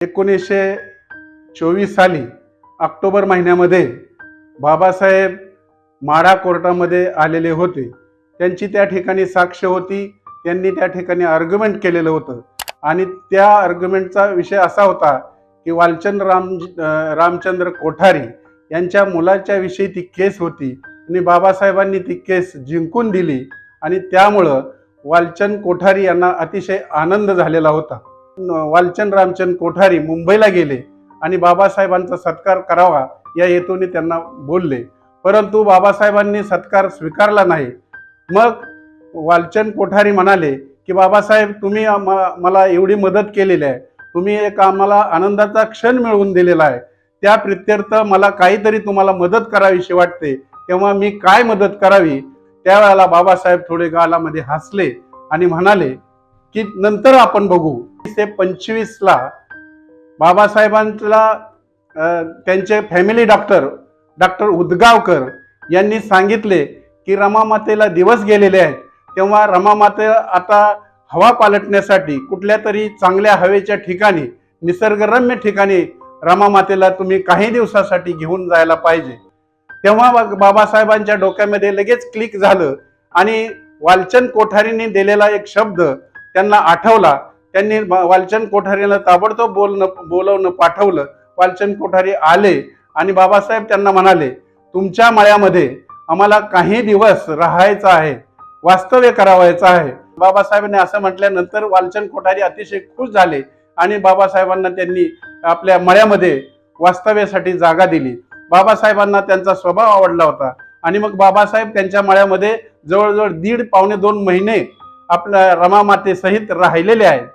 1924 साली ऑक्टोबर महिन्यामध्ये बाबासाहेब माढा कोर्टामध्ये आलेले होते। त्यांची त्या ठिकाणी साक्ष होती। त्यांनी त्या ठिकाणी आर्ग्युमेंट केलेलं होतं आणि त्या आर्ग्युमेंटचा विषय असा होता की वालचंद रामचंद्र कोठारी यांच्या मुलाच्या विषयी ती केस होती आणि बाबासाहेबांनी ती केस जिंकून दिली आणि त्यामुळं वालचंद कोठारी यांना अतिशय आनंद झालेला होता। वालचंद रामचंद कोठारी मुंबईला गेले आणि बाबासाहेबांचा सत्कार करावा या हेतूने त्यांना बोलले, परंतु बाबासाहेबांनी सत्कार स्वीकारला नाही। मग वालचंद कोठारी म्हणाले की बाबासाहेब, तुम्ही मला एवढी मदत केलेली आहे, तुम्ही एक आम्हाला आनंदाचा क्षण मिळवून दिलेला आहे, त्या प्रित्यर्थ मला काहीतरी तुम्हाला मदत करावीशी वाटते, तेव्हा मी काय मदत करावी। त्यावेळेला बाबासाहेब थोडे गालामध्ये हसले आणि म्हणाले की नंतर आपण बघू। 1925ला बाबासाहेबांना त्यांचे फॅमिली डॉक्टर उदगावकर यांनी सांगितले की रमामातेला दिवस गेलेले आहेत, तेव्हा रमामाते आता हवा पालटण्यासाठी कुठल्या तरी चांगल्या हवेच्या ठिकाणी, निसर्गरम्य ठिकाणी रमामातेला तुम्ही काही दिवसासाठी घेऊन जायला पाहिजे। तेव्हा बाबासाहेबांच्या डोक्यामध्ये लगेच क्लिक झालं आणि वालचंद कोठारींनी दिलेला एक शब्द त्यांना आठवला। त्यांनी वालचंद कोठारीला ताबडतोब बोलवणं पाठवलं। वालचंद कोठारी आले आणि बाबासाहेब त्यांना म्हणाले, तुमच्या मळ्यामध्ये आम्हाला काही दिवस राहायचं आहे, वास्तव्य करावायचं आहे। बाबासाहेबांनी असं म्हटल्यानंतर वालचंद कोठारी अतिशय खुश झाले आणि बाबासाहेबांना त्यांनी आपल्या मळ्यामध्ये वास्तव्यासाठी जागा दिली। बाबासाहेबांना त्यांचा स्वभाव आवडला होता आणि मग बाबासाहेब त्यांच्या मळ्यामध्ये जवळजवळ 1.5 पावणे 2 महिने आपल्या रमामाते सहित राहिलेले आहेत।